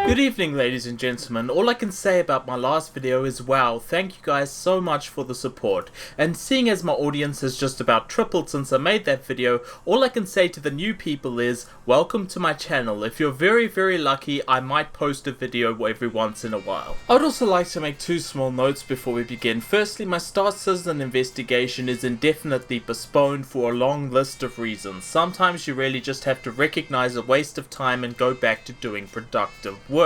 Good evening, ladies and gentlemen. All I can say about my last video is wow, thank you guys so much for the support. And seeing as my audience has just about tripled since I made that video, all I can say to the new people is welcome to my channel. If you're very lucky, I might post a video every once in a while. I'd also like to make two small notes before we begin. Firstly, my Star Citizen investigation is indefinitely postponed for a long list of reasons. Sometimes you really just have to recognize a waste of time and go back to doing productive work.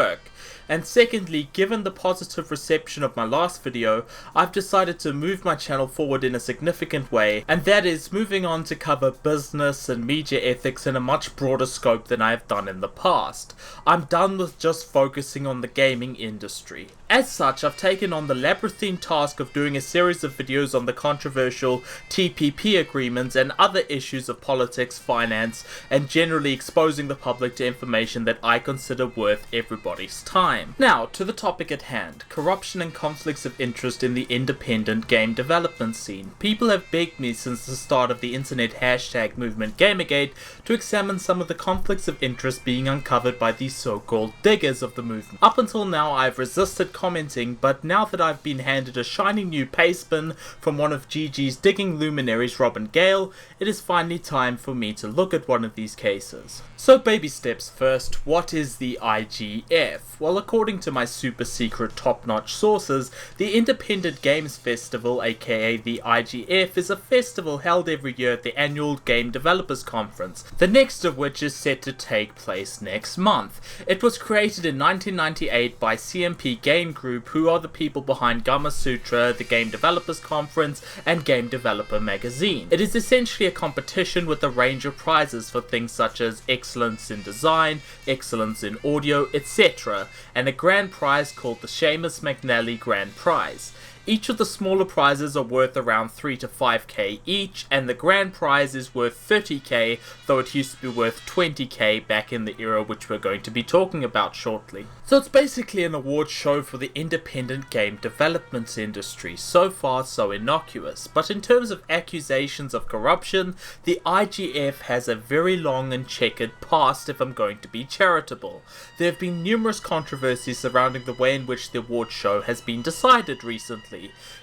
And secondly, given the positive reception of my last video, I've decided to move my channel forward in a significant way, and that is moving on to cover business and media ethics in a much broader scope than I have done in the past. I'm done with just focusing on the gaming industry. As such, I've taken on the labyrinthine task of doing a series of videos on the controversial TPP agreements and other issues of politics, finance, and generally exposing the public to information that I consider worth everybody's time. Now, to the topic at hand, corruption and conflicts of interest in the independent game development scene. People have begged me since the start of the internet hashtag movement Gamergate to examine some of the conflicts of interest being uncovered by these so-called diggers of the movement. Up until now, I've resisted commenting, but now that I've been handed a shiny new pastebin from one of GG's digging luminaries, Robin Gale, it is finally time for me to look at one of these cases. So baby steps first, what is the IGF? Well, according to my super secret top-notch sources, the Independent Games Festival, aka the IGF, is a festival held every year at the annual Game Developers Conference, the next of which is set to take place next month. It was created in 1998 by CMP Game Group, who are the people behind Gama Sutra, the Game Developers Conference, and Game Developer Magazine. It is essentially a competition with a range of prizes for things such as excellence in design, excellence in audio, etc., and a grand prize called the Seamus McNally Grand Prize. Each of the smaller prizes are worth around 3 to 5k each, and the grand prize is worth 30k, though it used to be worth 20k back in the era which we're going to be talking about shortly. So it's basically an award show for the independent game development industry. So far so innocuous, but in terms of accusations of corruption, the IGF has a very long and checkered past if I'm going to be charitable. There have been numerous controversies surrounding the way in which the award show has been decided recently.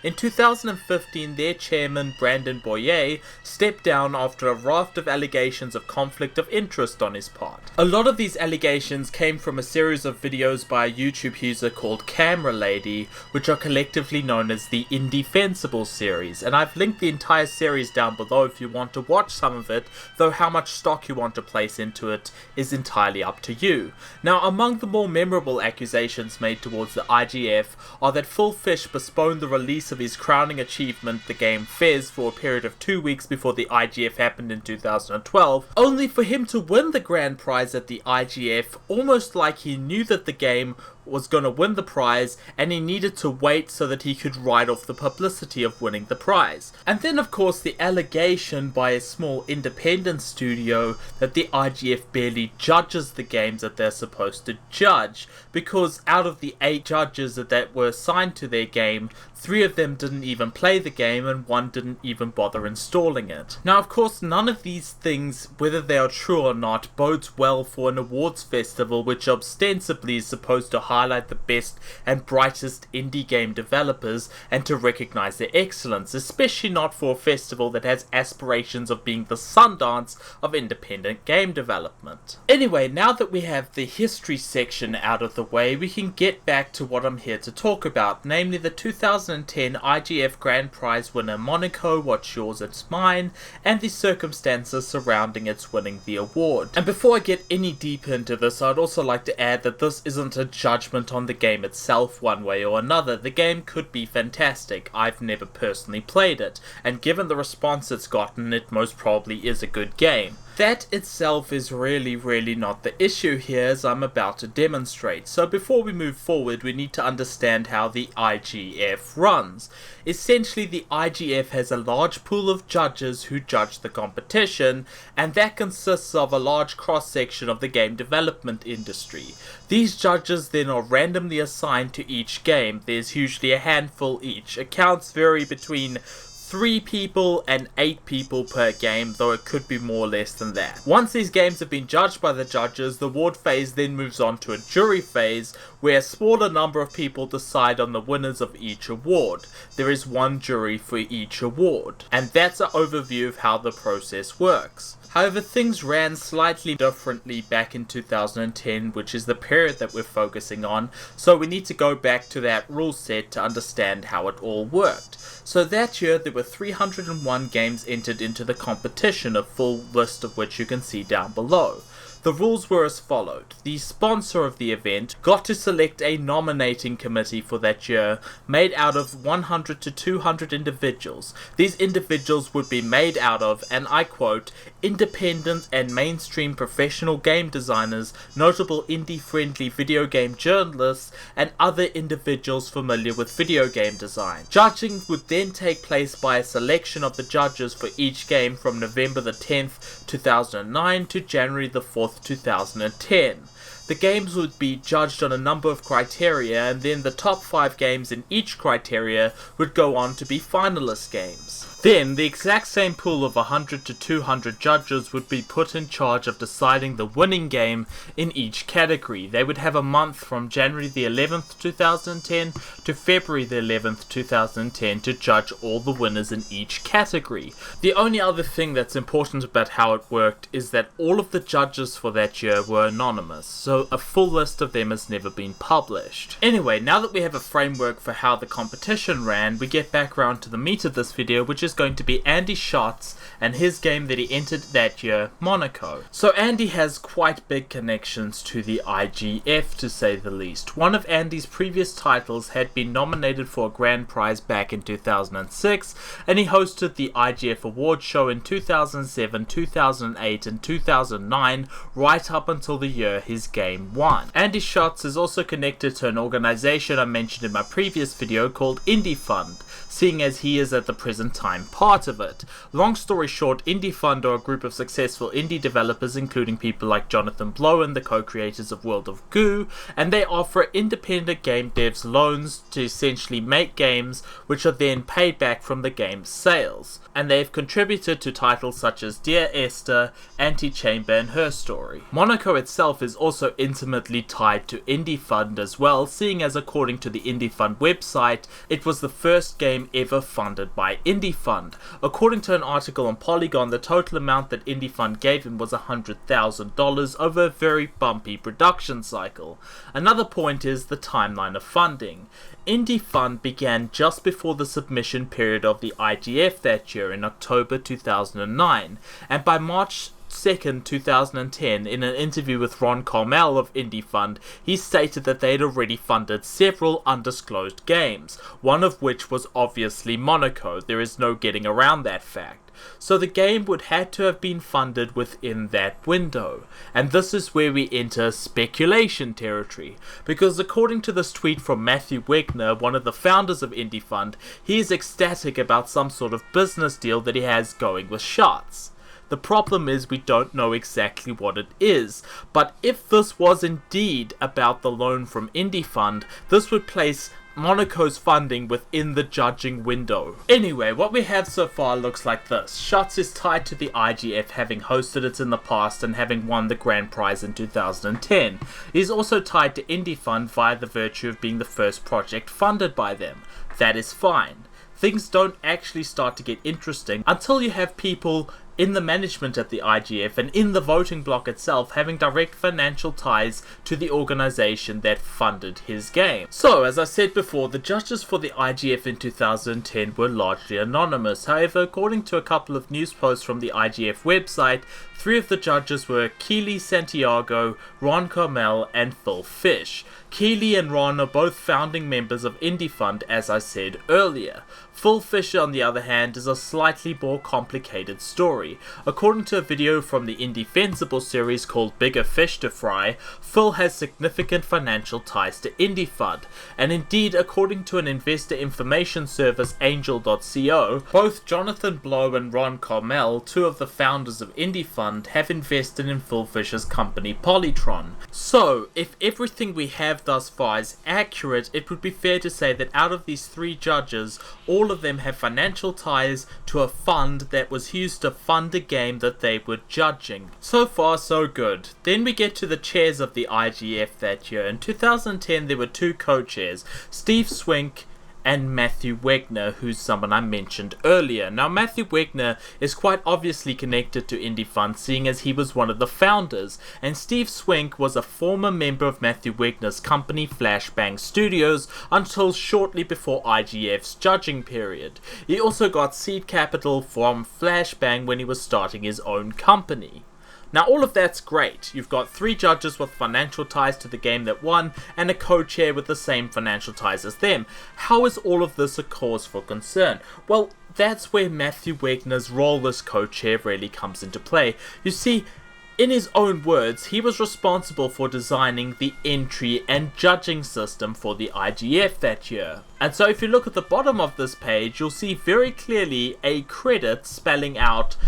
In 2015, their chairman, Brandon Boyer, stepped down after a raft of allegations of conflict of interest on his part. A lot of these allegations came from a series of videos by a YouTube user called Camera Lady, which are collectively known as the Indefensible series, and I've linked the entire series down below if you want to watch some of it, though how much stock you want to place into it is entirely up to you. Now, among the more memorable accusations made towards the IGF are that Phil Fish postponed the release of his crowning achievement, the game Fez, for a period of 2 weeks before the IGF happened in 2012, only for him to win the grand prize at the IGF, almost like he knew that the game was going to win the prize and he needed to wait so that he could ride off the publicity of winning the prize. And then of course the allegation by a small independent studio that the IGF barely judges the games that they're supposed to judge, because out of the 8 judges that were assigned to their game, 3 of them didn't even play the game and 1 didn't even bother installing it. Now of course none of these things, whether they are true or not, bodes well for an awards festival which ostensibly is supposed to highlight the best and brightest indie game developers and to recognize their excellence, especially not for a festival that has aspirations of being the Sundance of independent game development. Anyway, now that we have the history section out of the way, we can get back to what I'm here to talk about, namely the 2010 IGF Grand Prize winner Monaco, What's Yours It's Mine, and the circumstances surrounding its winning the award. And before I get any deeper into this, I'd also like to add that this isn't a judgment on the game itself one way or another. The game could be fantastic. I've never personally played it, and given the response it's gotten, it most probably is a good game. That itself is really not the issue here, as I'm about to demonstrate. So before we move forward, we need to understand how the IGF runs. Essentially, the IGF has a large pool of judges who judge the competition, and that consists of a large cross-section of the game development industry. These judges then are randomly assigned to each game. There's usually a handful each. Accounts vary between 3 people and 8 people per game, though it could be more or less than that. Once these games have been judged by the judges, the award phase then moves on to a jury phase, where a smaller number of people decide on the winners of each award. There is 1 jury for each award, and that's an overview of how the process works. However, things ran slightly differently back in 2010, which is the period that we're focusing on, so we need to go back to that rule set to understand how it all worked. So that year there were 301 games entered into the competition, a full list of which you can see down below. The rules were as followed. The sponsor of the event got to select a nominating committee for that year, made out of 100 to 200 individuals. These individuals would be made out of, and I quote, independent and mainstream professional game designers, notable indie-friendly video game journalists, and other individuals familiar with video game design. Judging would then take place by a selection of the judges for each game from November the 10th, 2009 to January the 4th, 2010. The games would be judged on a number of criteria, and then the top 5 games in each criteria would go on to be finalist games. Then, the exact same pool of 100 to 200 judges would be put in charge of deciding the winning game in each category. They would have a month from January the 11th, 2010 to February the 11th, 2010 to judge all the winners in each category. The only other thing that's important about how it worked is that all of the judges for that year were anonymous, so a full list of them has never been published. Anyway, now that we have a framework for how the competition ran, we get back around to the meat of this video, which is going to be Andy Schatz and his game that he entered that year, Monaco. So Andy has quite big connections to the IGF, to say the least. One of Andy's previous titles had been nominated for a grand prize back in 2006, and he hosted the IGF award show in 2007, 2008 and 2009, right up until the year his game won. Andy Schatz is also connected to an organization I mentioned in my previous video called Indie-Fund, seeing as he is at the present time part of it. Long story short, Indie-Fund are a group of successful indie developers, including people like Jonathan Blow, the co-creators of World of Goo, and they offer independent game devs loans to essentially make games which are then paid back from the game's sales. And they've contributed to titles such as Dear Esther, Antichamber and Her Story. Monaco itself is also intimately tied to Indie-Fund as well, seeing as according to the Indie-Fund website, it was the first game ever funded by Indie-Fund. According to an article on Polygon, the total amount that Indie-Fund gave him was $100,000 over a very bumpy production cycle. Another point is the timeline of funding. Indie-Fund began just before the submission period of the IGF that year in October 2009, and by March 2nd, 2010, in an interview with Ron Carmel of Indie-Fund, he stated that they had already funded several undisclosed games, one of which was obviously Monaco. There is no getting around that fact. So the game would have to have been funded within that window. And this is where we enter speculation territory, because according to this tweet from Matthew Wegner, one of the founders of Indie-Fund, he is ecstatic about some sort of business deal that he has going with Schatz. The problem is we don't know exactly what it is, but if this was indeed about the loan from Indie-Fund, this would place Monaco's funding within the judging window. Anyway, what we have so far looks like this. Schatz is tied to the IGF, having hosted it in the past and having won the grand prize in 2010. He is also tied to Indie-Fund via the virtue of being the first project funded by them. That is fine. Things don't actually start to get interesting until you have people in the management at the IGF and in the voting block itself having direct financial ties to the organization that funded his game. So, as I said before, the judges for the IGF in 2010 were largely anonymous. However, according to a couple of news posts from the IGF website, 3 of the judges were Keely Santiago, Ron Carmel, and Phil Fish. Keely and Ron are both founding members of Indie-Fund, as I said earlier. Phil Fish, on the other hand, is a slightly more complicated story. According to a video from the Indefensible series called Bigger Fish to Fry, Phil has significant financial ties to Indie-Fund, and indeed, according to an investor information service Angel.co, both Jonathan Blow and Ron Carmel, 2 of the founders of Indie-Fund, fund have invested in Phil Fisher's company Polytron. So, if everything we have thus far is accurate, it would be fair to say that out of these 3 judges, all of them have financial ties to a fund that was used to fund a game that they were judging. So far, so good. Then we get to the chairs of the IGF that year. In 2010, there were 2 co-chairs, Steve Swink and Matthew Wegner, who's someone I mentioned earlier. Now, Matthew Wegner is quite obviously connected to Indie Fund, seeing as he was one of the founders, and Steve Swink was a former member of Matthew Wegner's company Flashbang Studios until shortly before IGF's judging period. He also got seed capital from Flashbang when he was starting his own company. Now, all of that's great. You've got 3 judges with financial ties to the game that won, and a co-chair with the same financial ties as them. How is all of this a cause for concern? Well, that's where Matthew Wegner's role as co-chair really comes into play. You see, in his own words, he was responsible for designing the entry and judging system for the IGF that year. And so if you look at the bottom of this page, you'll see very clearly a credit spelling out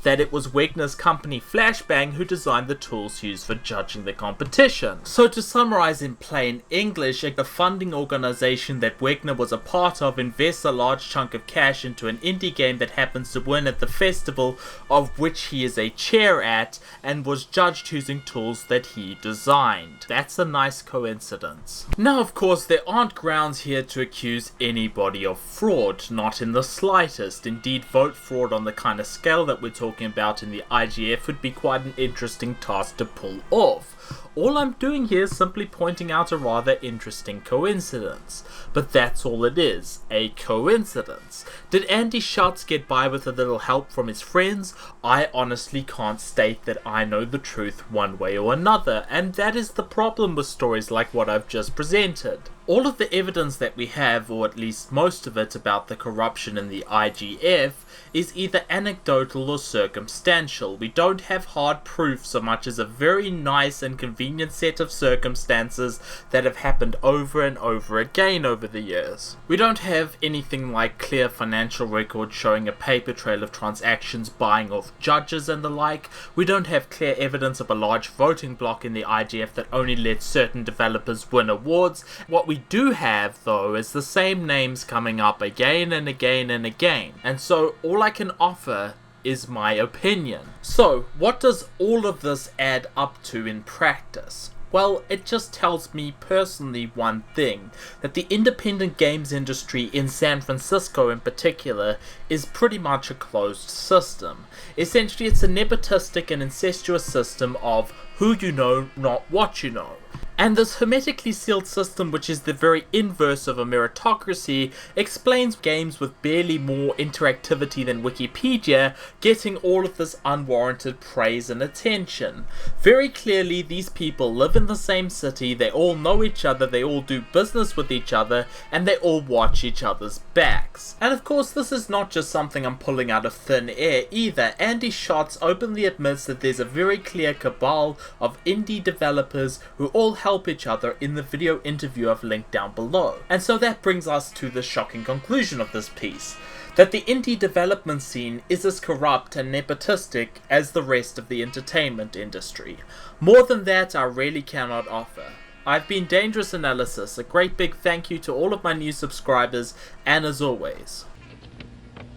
that it was Wegner's company Flashbang who designed the tools used for judging the competition. So to summarize in plain English, the funding organization that Wegner was a part of invests a large chunk of cash into an indie game that happens to win at the festival of which he is a chair at, and was judged using tools that he designed. That's a nice coincidence. Now, of course, there aren't grounds here to accuse anybody of fraud, not in the slightest. Indeed, vote fraud on the kind of scale that we're talking about in the IGF would be quite an interesting task to pull off. All I'm doing here is simply pointing out a rather interesting coincidence. But that's all it is, a coincidence. Did Andy Schultz get by with a little help from his friends? I honestly can't state that I know the truth one way or another, and that is the problem with stories like what I've just presented. All of the evidence that we have, or at least most of it, about the corruption in the IGF is either anecdotal or circumstantial. We don't have hard proof so much as a very nice and convenient set of circumstances that have happened over and over again over the years. We don't have anything like clear financial records showing a paper trail of transactions buying off judges and the like. We don't have clear evidence of a large voting bloc in the IGF that only lets certain developers win awards. What we do have, though, is the same names coming up again and again and again. And so all I can offer is my opinion. So, what does all of this add up to in practice? Well, it just tells me personally one thing, that the independent games industry in San Francisco in particular is pretty much a closed system. Essentially, it's a nepotistic and incestuous system of who you know, not what you know. And this hermetically sealed system, which is the very inverse of a meritocracy, explains games with barely more interactivity than Wikipedia getting all of this unwarranted praise and attention. Very clearly, these people live in the same city, they all know each other, they all do business with each other, and they all watch each other's backs. And of course, this is not just something I'm pulling out of thin air either. Andy Schultz openly admits that there's a very clear cabal of indie developers who all help each other in the video interview I've linked down below. And so that brings us to the shocking conclusion of this piece, that the indie development scene is as corrupt and nepotistic as the rest of the entertainment industry. More than that I really cannot offer. I've been Dangerous Analysis, a great big thank you to all of my new subscribers, and as always,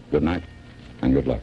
good night and good luck.